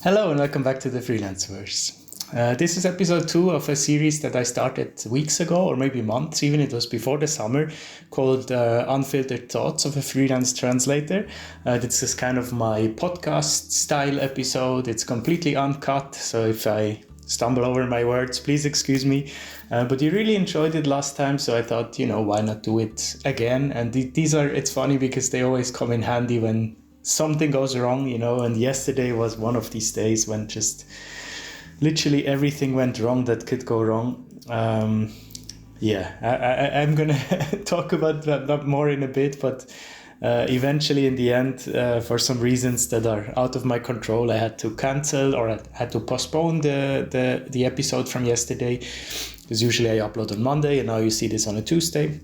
Hello and welcome back to the Freelance Ver. This is episode 2 of a series that I started weeks ago, or maybe months even. It was before the summer, called Unfiltered Thoughts of a Freelance Translator. This is kind of my podcast style episode. It's completely uncut, so if I stumble over my words, please excuse me. But you really enjoyed it last time, so I thought, why not do it again? And it's funny because they always come in handy when something goes wrong, and yesterday was one of these days when just literally everything went wrong that could go wrong. I'm gonna talk about that more in a bit, but eventually in the end, for some reasons that are out of my control, I had to cancel or I had to postpone the episode from yesterday, because usually I upload on Monday and now you see this on a Tuesday.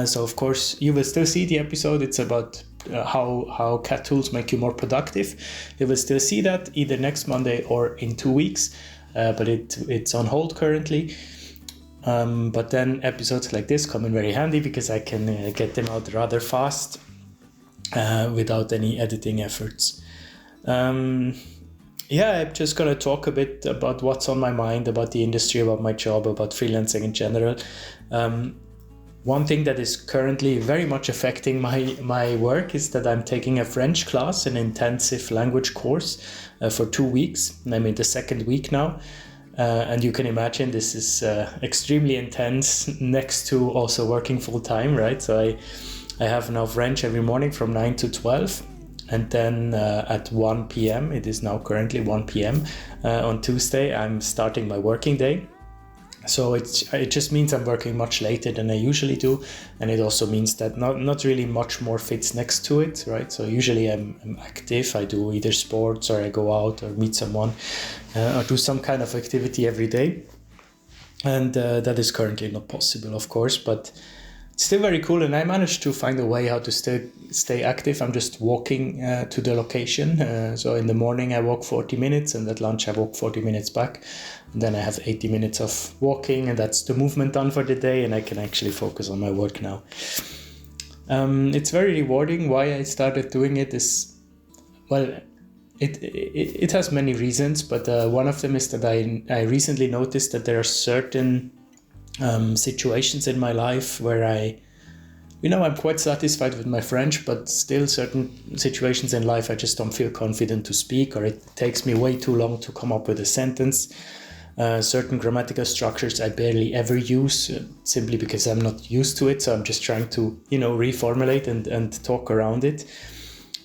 So of course you will still see the episode. It's about how CAT tools make you more productive. You will still see that either next Monday or in 2 weeks, but it's on hold currently. But then episodes like this come in very handy because I can get them out rather fast without any editing efforts. I'm just going to talk a bit about what's on my mind, about the industry, about my job, about freelancing in general. One thing that is currently very much affecting my work is that I'm taking a French class, an intensive language course for 2 weeks. I'm in the second week now. And you can imagine this is extremely intense next to also working full time, right? So I have now French every morning from 9 to 12. And then at 1 p.m., it is now currently 1 p.m. On Tuesday, I'm starting my working day. So it just means I'm working much later than I usually do, and it also means that not really much more fits next to it, right? So usually I'm active. I do either sports or I go out or meet someone or do some kind of activity every day, and that is currently not possible, of course, but it's still very cool, and I managed to find a way how to stay active. I'm just walking to the location. So in the morning I walk 40 minutes, and at lunch I walk 40 minutes back. And then I have 80 minutes of walking, and that's the movement done for the day, and I can actually focus on my work now. It's very rewarding. Why I started doing it is, well, it has many reasons, but one of them is that I recently noticed that there are certain situations in my life where I'm quite satisfied with my French, but still certain situations in life I just don't feel confident to speak, or it takes me way too long to come up with a sentence. Certain grammatical structures I barely ever use, simply because I'm not used to it, so I'm just trying to reformulate and talk around it.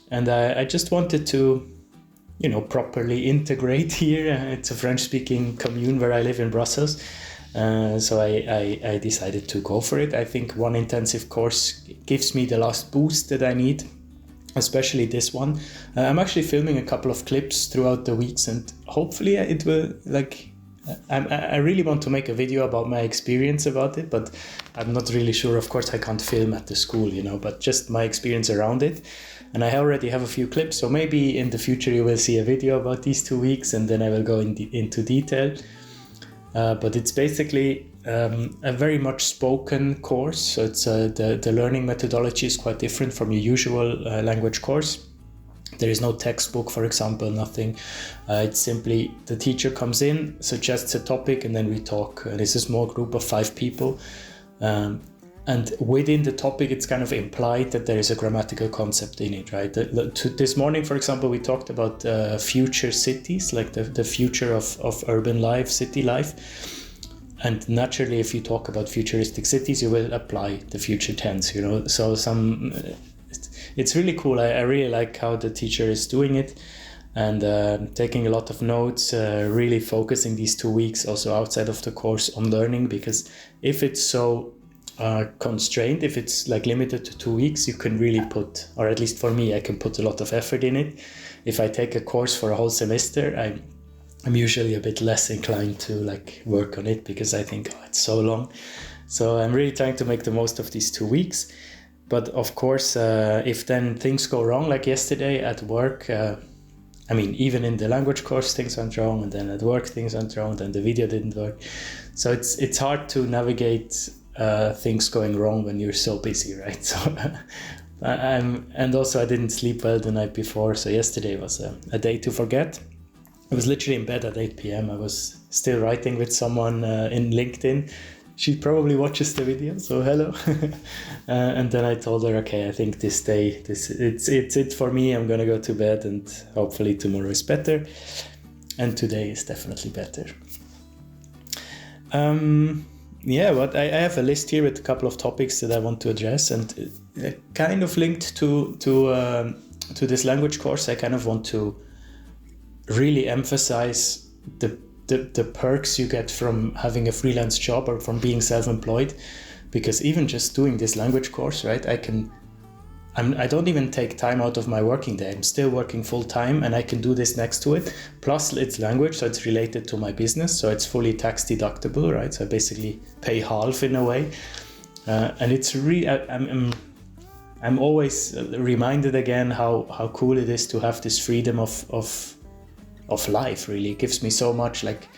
And I just wanted to properly integrate here. It's a French-speaking commune where I live in Brussels. So I decided to go for it. I think one intensive course gives me the last boost that I need, especially this one. I'm actually filming a couple of clips throughout the weeks, and hopefully it will, I really want to make a video about my experience about it, but I'm not really sure. Of course, I can't film at the school, but just my experience around it. And I already have a few clips, so maybe in the future you will see a video about these 2 weeks, and then I will go into detail. But it's basically a very much spoken course. So it's the learning methodology is quite different from your usual language course. There is no textbook, for example, nothing. It's simply the teacher comes in, suggests a topic, and then we talk. It's a small group of 5 people. And within the topic, it's kind of implied that there is a grammatical concept in it, right? This morning, for example, we talked about future cities, like the future of urban life, city life. And naturally, if you talk about futuristic cities, you will apply the future tense, So it's really cool. I really like how the teacher is doing it, and taking a lot of notes, really focusing these 2 weeks also outside of the course on learning, because if it's so constrained, if it's limited to 2 weeks, you can really put, or at least for me, I can put a lot of effort in it. If I take a course for a whole semester, I'm usually a bit less inclined to work on it, because I think, it's so long. So I'm really trying to make the most of these 2 weeks. But of course, if then things go wrong, like yesterday at work, even in the language course things went wrong, and then at work things went wrong, then the video didn't work. So it's hard to navigate things going wrong when you're so busy, right? So and also I didn't sleep well the night before, so yesterday was a day to forget. I was literally in bed at 8 p.m. I was still writing with someone in LinkedIn. She probably watches the video, so hello. And then I told her, okay, I think this day, it's it for me. I'm gonna go to bed, and hopefully tomorrow is better. And today is definitely better. But I have a list here with a couple of topics that I want to address, and kind of linked to this language course. I kind of want to really emphasize the perks you get from having a freelance job or from being self-employed, because even just doing this language course, right, I don't even take time out of my working day. I'm still working full time, and I can do this next to it. Plus it's language, so it's related to my business, so it's fully tax deductible, right? So I basically pay half in a way, and it's really I'm always reminded again how cool it is to have this freedom of life. Really, it gives me so much. Like,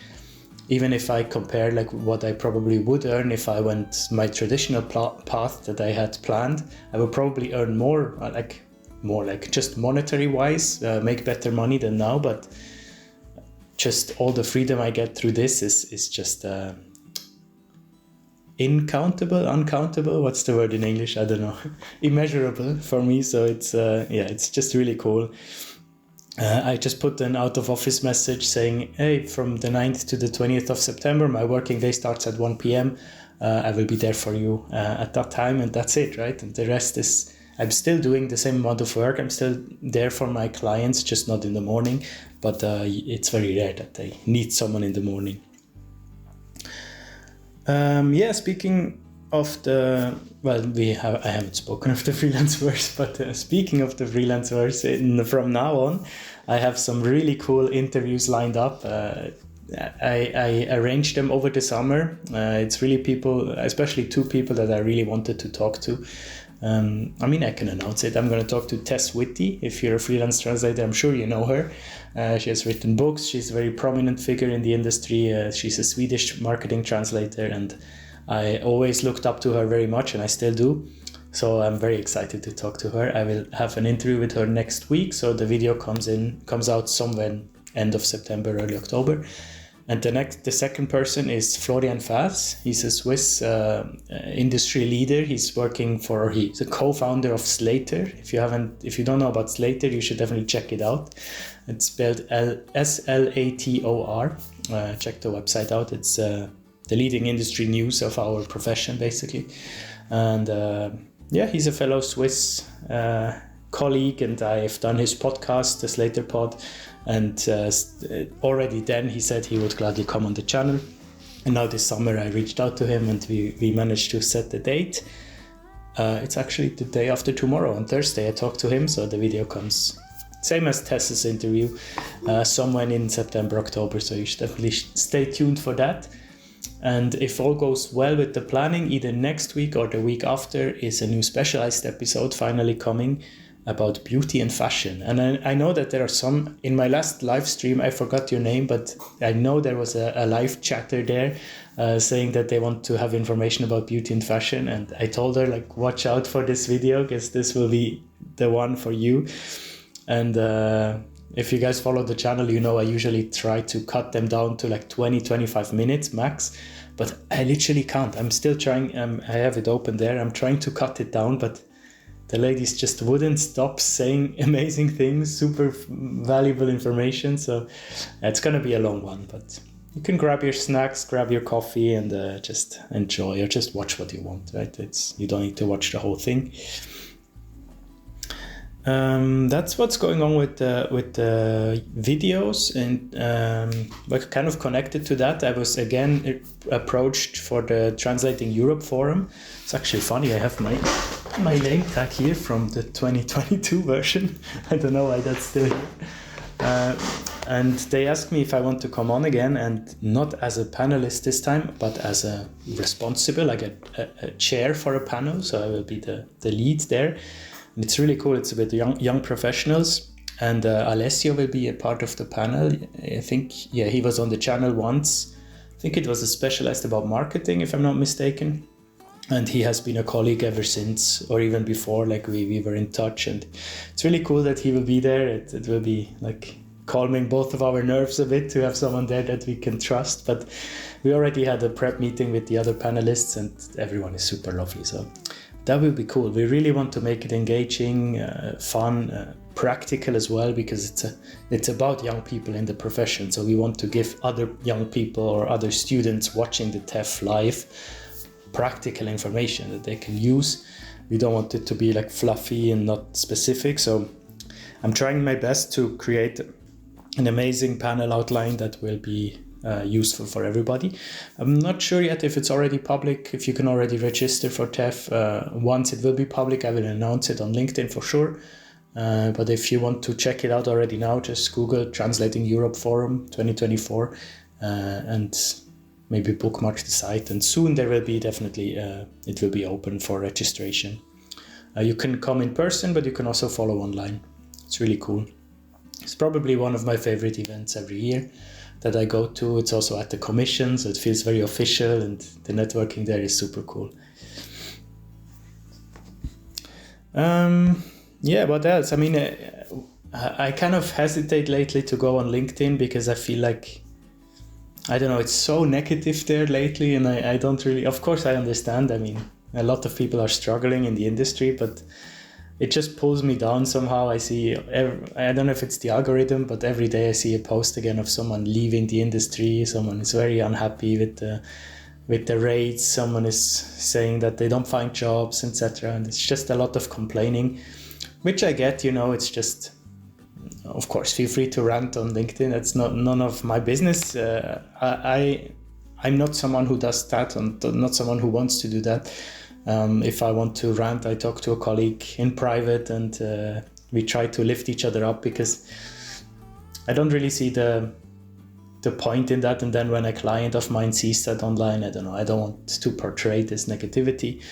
even if I compare like what I probably would earn if I went my traditional path that I had planned, I would probably earn more like just monetary wise, make better money than now. But just all the freedom I get through this is just uncountable. What's the word in English? I don't know. Immeasurable for me. So it's just really cool. I just put an out of office message saying, hey, from the 9th to the 20th of September, my working day starts at 1 p.m. I will be there for you at that time, and that's it, right? And the rest is, I'm still doing the same amount of work. I'm still there for my clients, just not in the morning, but it's very rare that they need someone in the morning. Speaking of I haven't spoken of the Freelance Verse, but speaking of the Freelance Verse, from now on, I have some really cool interviews lined up. I arranged them over the summer. It's really people, especially two people that I really wanted to talk to. I can announce it. I'm going to talk to Tess Whitty. If you're a freelance translator, I'm sure you know her. She has written books. She's a very prominent figure in the industry. She's a Swedish marketing translator, and I always looked up to her very much, and I still do. So I'm very excited to talk to her. I will have an interview with her next week. So the video comes out somewhere end of September, early October. And the second person is Florian Fass. He's a Swiss industry leader. He's a co-founder of Slater. If you don't know about Slater, you should definitely check it out. It's spelled Slator. Check the website out. It's the leading industry news of our profession, basically. And he's a fellow Swiss colleague, and I've done his podcast, the Slater Pod, and already then he said he would gladly come on the channel. And now this summer I reached out to him, and we managed to set the date. It's actually the day after tomorrow, on Thursday. I talked to him, so the video comes same as Tess's interview, somewhere in September, October, so you should definitely stay tuned for that. And if all goes well with the planning, either next week or the week after is a new specialized episode finally coming about beauty and fashion. And I know that there are some, in my last live stream, I forgot your name, but I know there was a live chatter there saying that they want to have information about beauty and fashion. And I told her, like, watch out for this video, because this will be the one for you. And if you guys follow the channel, you know I usually try to cut them down to like 20-25 minutes max, but I literally can't. I'm still trying. I have it open there. I'm trying to cut it down, but the ladies just wouldn't stop saying amazing things, super valuable information. So it's going to be a long one, but you can grab your snacks, grab your coffee, and just enjoy, or just watch what you want, right? You don't need to watch the whole thing. That's what's going on with the videos, and kind of connected to that, I was again approached for the Translating Europe forum. It's actually funny, I have my name tag here from the 2022 version. I don't know why that's still here. And they asked me if I want to come on again, and not as a panelist this time, but as a responsible, like a chair for a panel. So I will be the lead there. And it's really cool. It's with young professionals, and Alessio will be a part of the panel. I think, he was on the channel once. I think it was a specialist about marketing, if I'm not mistaken. And he has been a colleague ever since, or even before, like we were in touch. And it's really cool that he will be there. It will be like calming both of our nerves a bit to have someone there that we can trust. But we already had a prep meeting with the other panelists, and everyone is super lovely. So that will be cool. We really want to make it engaging, fun, practical as well, because it's about young people in the profession. So we want to give other young people or other students watching the TEF live practical information that they can use. We don't want it to be like fluffy and not specific. So I'm trying my best to create an amazing panel outline that will be useful for everybody. I'm not sure yet if it's already public, if you can already register for TEF. Once it will be public, I will announce it on LinkedIn for sure. But if you want to check it out already now, just Google Translating Europe Forum 2024 and maybe bookmark the site. And soon there will be definitely, it will be open for registration. You can come in person, but you can also follow online. It's really cool. It's probably one of my favorite events every year that I go to. It's also at the commission, so it feels very official, and the networking there is super cool. Yeah, what else? I mean, I kind of hesitate lately to go on LinkedIn because I feel like, I don't know, it's so negative there lately, and I don't really, of course I understand. I mean, a lot of people are struggling in the industry, but it just pulls me down somehow. I see, I don't know if it's the algorithm, but every day I see a post again of someone leaving the industry. Someone is very unhappy with the rates. Someone is saying that they don't find jobs, etc. And it's just a lot of complaining, which I get, it's just, of course, feel free to rant on LinkedIn. It's none of my business. I'm not someone who does that, and not someone who wants to do that. If I want to rant, I talk to a colleague in private, and we try to lift each other up, because I don't really see the point in that. And then when a client of mine sees that online, I don't know, I don't want to portray this negativity.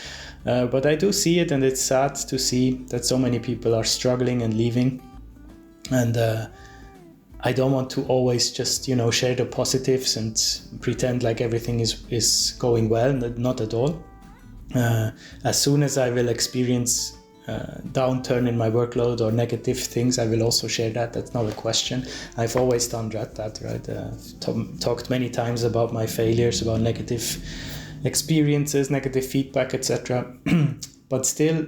But I do see it, and it's sad to see that so many people are struggling and leaving. And I don't want to always just, share the positives and pretend like everything is going well. Not at all. As soon as I will experience downturn in my workload or negative things, I will also share that. That's not a question. I've always done that, right? Talked many times about my failures, about negative experiences, negative feedback, etc. But still,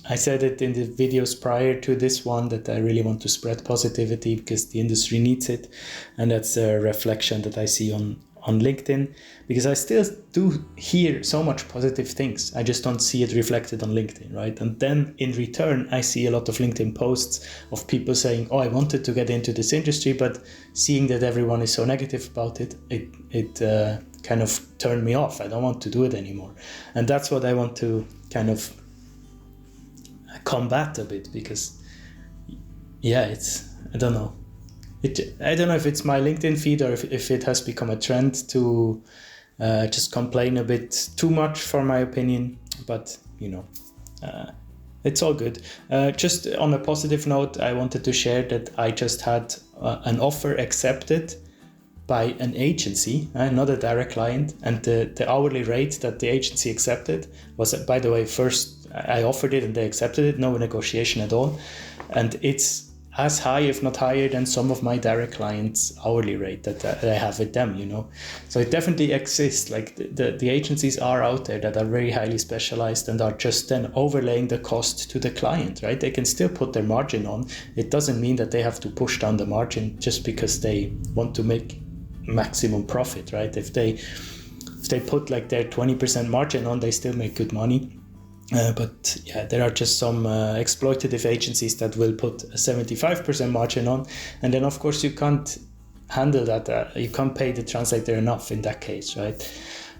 I said it in the videos prior to this one that I really want to spread positivity because the industry needs it. And that's a reflection that I see on LinkedIn, because I still do hear so much positive things. I just don't see it reflected on LinkedIn, right? And then in return, I see a lot of LinkedIn posts of people saying, oh, I wanted to get into this industry, but seeing that everyone is so negative about it, it kind of turned me off. I don't want to do it anymore. And that's what I want to kind of combat a bit, because I don't know. I don't know if it's my LinkedIn feed or if it has become a trend to just complain a bit too much, for my opinion. But, it's all good. Just on a positive note, I wanted to share that I just had an offer accepted by an agency, not a direct client. And the hourly rate that the agency accepted was, by the way, first I offered it and they accepted it, no negotiation at all. And it's as high, if not higher, than some of my direct clients' hourly rate that I have with them, So it definitely exists. Like the agencies are out there that are very highly specialized and are just then overlaying the cost to the client, right? They can still put their margin on. It doesn't mean that they have to push down the margin just because they want to make maximum profit, right? If they put like their 20% margin on, they still make good money. But there are just some exploitative agencies that will put a 75% margin on, and then of course you can't handle that. You can't pay the translator enough in that case, right?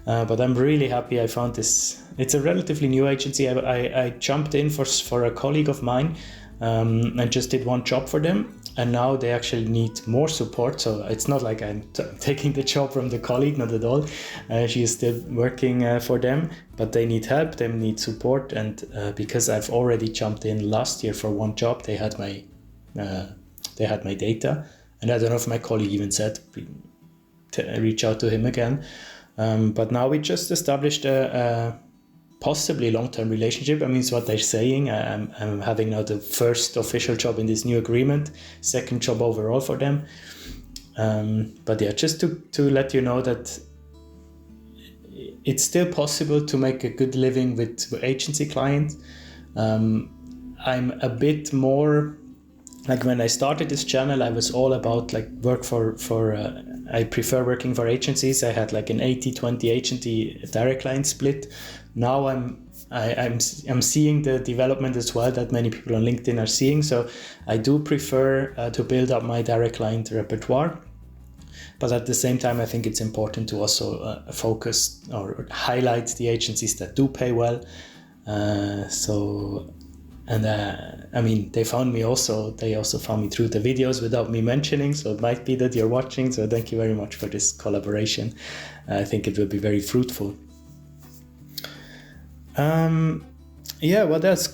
But I'm really happy I found this. It's a relatively new agency. I jumped in for a colleague of mine and just did one job for them. And now they actually need more support. So it's not like I'm taking the job from the colleague, not at all. She is still working for them, but they need help, they need support. And because I've already jumped in last year for one job, they had my data. And I don't know if my colleague even said to reach out to him again. But now we just established a possibly long-term relationship. I mean, it's what they're saying. I'm having now the first official job in this new agreement, second job overall for them. But yeah, just to let you know that it's still possible to make a good living with agency clients. I'm a bit more like, when I started this channel, I was all about like work for I prefer working for agencies. I had like an 80-20 agency direct client split. Now I'm seeing the development as well that many people on LinkedIn are seeing. So I do prefer to build up my direct client repertoire. But at the same time, I think it's important to also focus or highlight the agencies that do pay well. I mean, they also found me through the videos without me mentioning, so it might be that you're watching. So thank you very much for this collaboration. I think it will be very fruitful. What else?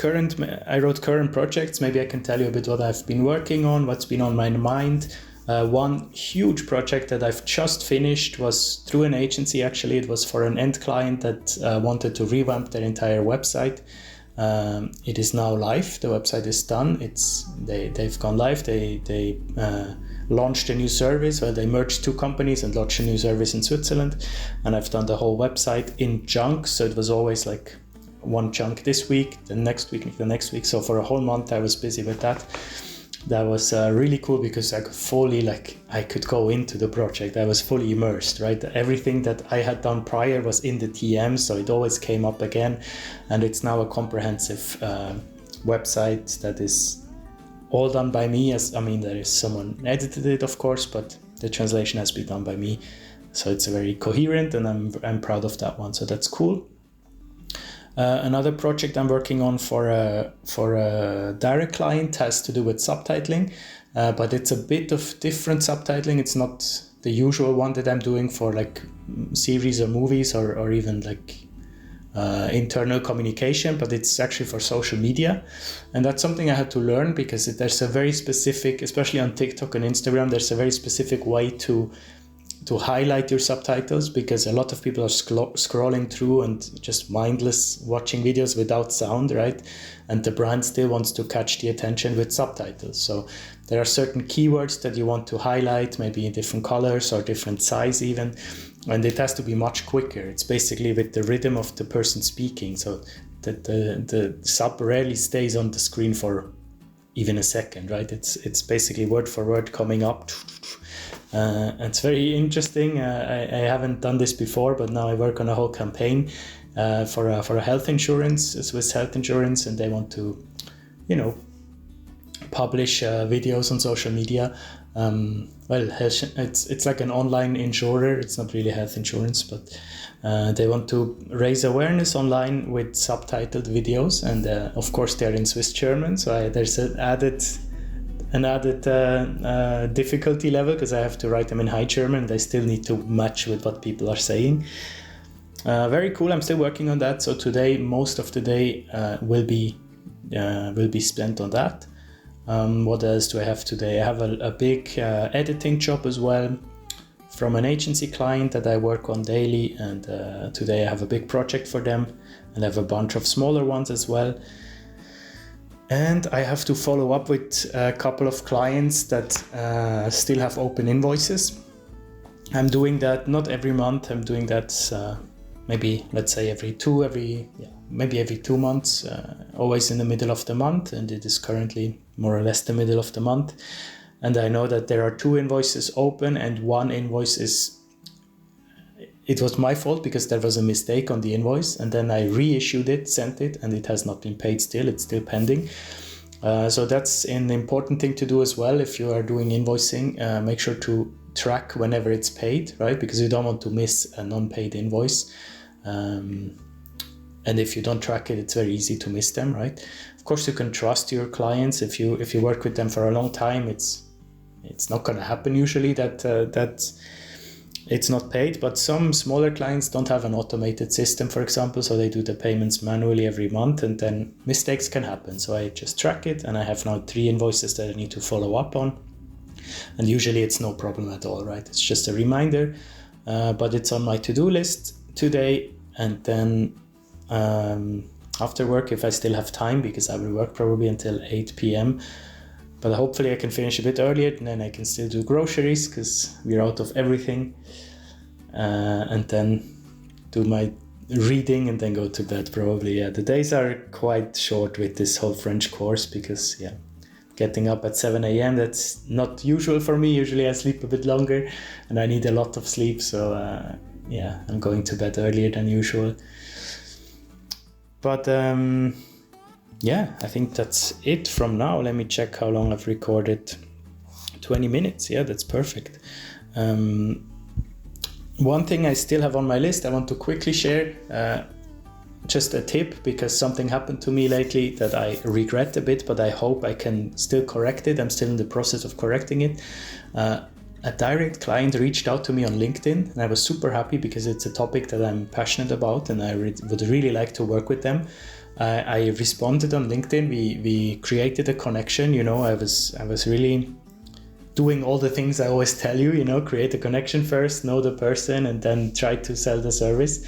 I wrote current projects. Maybe I can tell you a bit what I've been working on, what's been on my mind. One huge project that I've just finished was through an agency. Actually, it was for an end client that wanted to revamp their entire website. It is now live. The website is done. They've gone live. They launched a new service. Well, they merged two companies and launched a new service in Switzerland. And I've done the whole website in chunks. So it was always like one chunk this week, the next week. So for a whole month, I was busy with that. That was really cool because I could go into the project. I was fully immersed, right? Everything that I had done prior was in the TM, so it always came up again. And it's now a comprehensive website that is all done by me. There is someone edited it, of course, but the translation has been done by me. So it's very coherent, and I'm proud of that one. So that's cool. Another project I'm working on for a direct client has to do with subtitling, but it's a bit of different subtitling. It's not the usual one that I'm doing for like series or movies or even like internal communication, but it's actually for social media. And that's something I had to learn because there's a very specific, especially on TikTok and Instagram, there's a very specific way to highlight your subtitles, because a lot of people are scrolling through and just mindless watching videos without sound, right? And the brand still wants to catch the attention with subtitles. So there are certain keywords that you want to highlight, maybe in different colors or different size even, and it has to be much quicker. It's basically with the rhythm of the person speaking, so that the sub rarely stays on the screen for even a second, right? It's basically word for word coming up. It's very interesting. I haven't done this before, but now I work on a whole campaign for a health insurance, a Swiss health insurance, and they want to, publish videos on social media. It's like an online insurer. It's not really health insurance, but they want to raise awareness online with subtitled videos, and of course they're in Swiss German, so there's an added difficulty level because I have to write them in High German. They still need to match with what people are saying. Very cool. I'm still working on that. So today, most of the day will be spent on that. What else do I have today? I have a big editing job as well from an agency client that I work on daily. And today I have a big project for them, and I have a bunch of smaller ones as well. And I have to follow up with a couple of clients that still have open invoices. I'm doing that not every month. I'm doing that maybe, let's say, every 2 months, always in the middle of the month. And it is currently more or less the middle of the month. And I know that there are 2 invoices open, and one invoice it was my fault because there was a mistake on the invoice, and then I reissued it, sent it, and it has not been paid still. It's still pending. So that's an important thing to do as well. If you are doing invoicing, make sure to track whenever it's paid, right? Because you don't want to miss a non-paid invoice. And if you don't track it, it's very easy to miss them, right? Of course, you can trust your clients. If you work with them for a long time, it's not going to happen usually that it's not paid. But some smaller clients don't have an automated system, for example, so they do the payments manually every month, and then mistakes can happen. So I just track it, and I have now 3 invoices that I need to follow up on. And usually it's no problem at all, right? It's just a reminder, but it's on my to-do list today. And then after work if I still have time, because I will work probably until 8 p.m. But hopefully I can finish a bit earlier, and then I can still do groceries because we're out of everything. And then do my reading and then go to bed probably. Yeah, the days are quite short with this whole French course because, getting up at 7 a.m. that's not usual for me. Usually I sleep a bit longer and I need a lot of sleep. So I'm going to bed earlier than usual. But I think that's it from now. Let me check how long I've recorded. 20 minutes. Yeah, that's perfect. One thing I still have on my list, I want to quickly share just a tip, because something happened to me lately that I regret a bit, but I hope I can still correct it. I'm still in the process of correcting it. A direct client reached out to me on LinkedIn, and I was super happy because it's a topic that I'm passionate about and I would really like to work with them. I responded on LinkedIn. We created a connection. I was really doing all the things I always tell you, create a connection first, know the person, and then try to sell the service.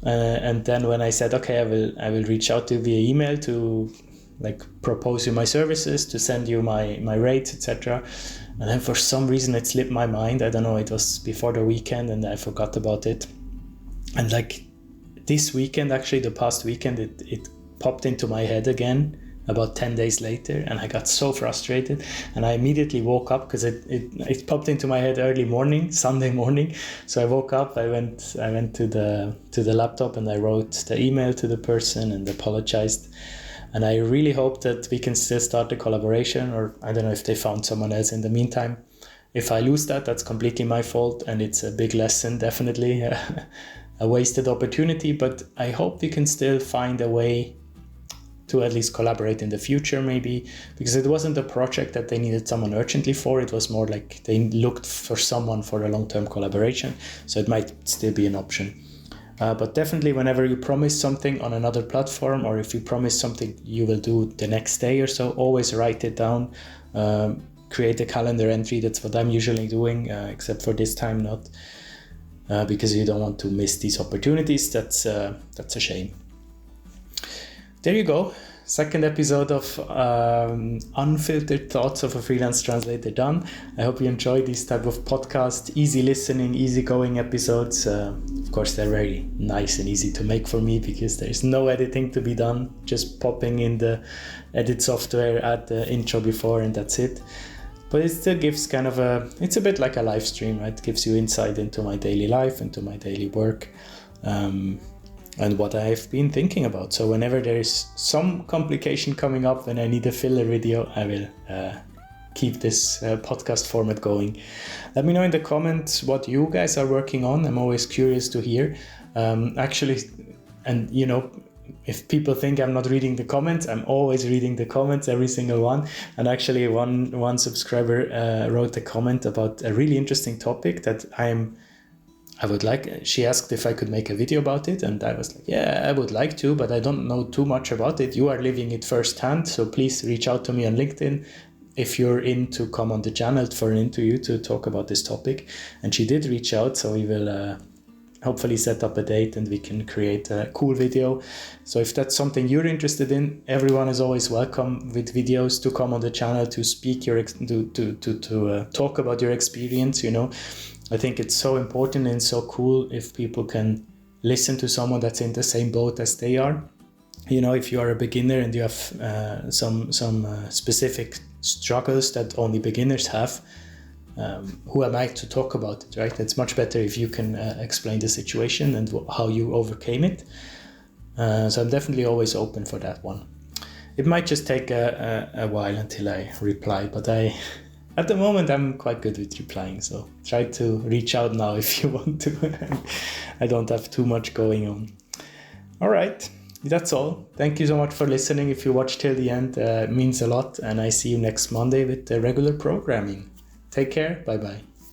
And then when I said, okay, I will reach out to you via email to propose you my services, to send you my rates, etc. And then for some reason it slipped my mind. I don't know, it was before the weekend and I forgot about it. And this weekend, actually the past weekend, it popped into my head again about 10 days later, and I got so frustrated, and I immediately woke up because it popped into my head early morning, Sunday morning. So I woke up, I went to the laptop and I wrote the email to the person and apologized. And I really hope that we can still start the collaboration, or I don't know if they found someone else in the meantime. If I lose that, that's completely my fault, and it's a big lesson, definitely a wasted opportunity, but I hope we can still find a way to at least collaborate in the future, maybe, because it wasn't a project that they needed someone urgently for. It was more like they looked for someone for a long-term collaboration, so it might still be an option. But definitely whenever you promise something on another platform, or if you promise something you will do the next day or so, always write it down, create a calendar entry. That's what I'm usually doing, except for this time not, because you don't want to miss these opportunities. That's a shame. There you go. Second episode of Unfiltered Thoughts of a Freelance Translator done. I hope you enjoy these type of podcast, easy listening, easy going episodes. Of course, they're very nice and easy to make for me because there's no editing to be done. Just popping in the edit software, add the intro before, and that's it. But it still gives it's a bit like a live stream, right? It gives you insight into my daily life, into my daily work. And what I've been thinking about. So whenever there is some complication coming up, when I need a filler video, I will keep this podcast format going. Let me know in the comments what you guys are working on. I'm always curious to hear. Actually, and if people think I'm not reading the comments, I'm always reading the comments, every single one. And actually one subscriber wrote a comment about a really interesting topic that she asked if I could make a video about it, and I was like, yeah, I would like to, but I don't know too much about it. You are living it firsthand, so please reach out to me on LinkedIn if you're in to come on the channel for an interview to talk about this topic. And she did reach out, so we will hopefully set up a date and we can create a cool video. So if that's something you're interested in, everyone is always welcome with videos to come on the channel to speak to talk about your experience. I think it's so important and so cool if people can listen to someone that's in the same boat as they are. If you are a beginner and you have some specific struggles that only beginners have, who am I to talk about it, right? It's much better if you can explain the situation and how you overcame it. So I'm definitely always open for that one. It might just take a while until I reply, but at the moment, I'm quite good with replying, so try to reach out now if you want to. I don't have too much going on. All right, that's all. Thank you so much for listening. If you watched till the end, it means a lot, and I see you next Monday with the regular programming. Take care. Bye-bye.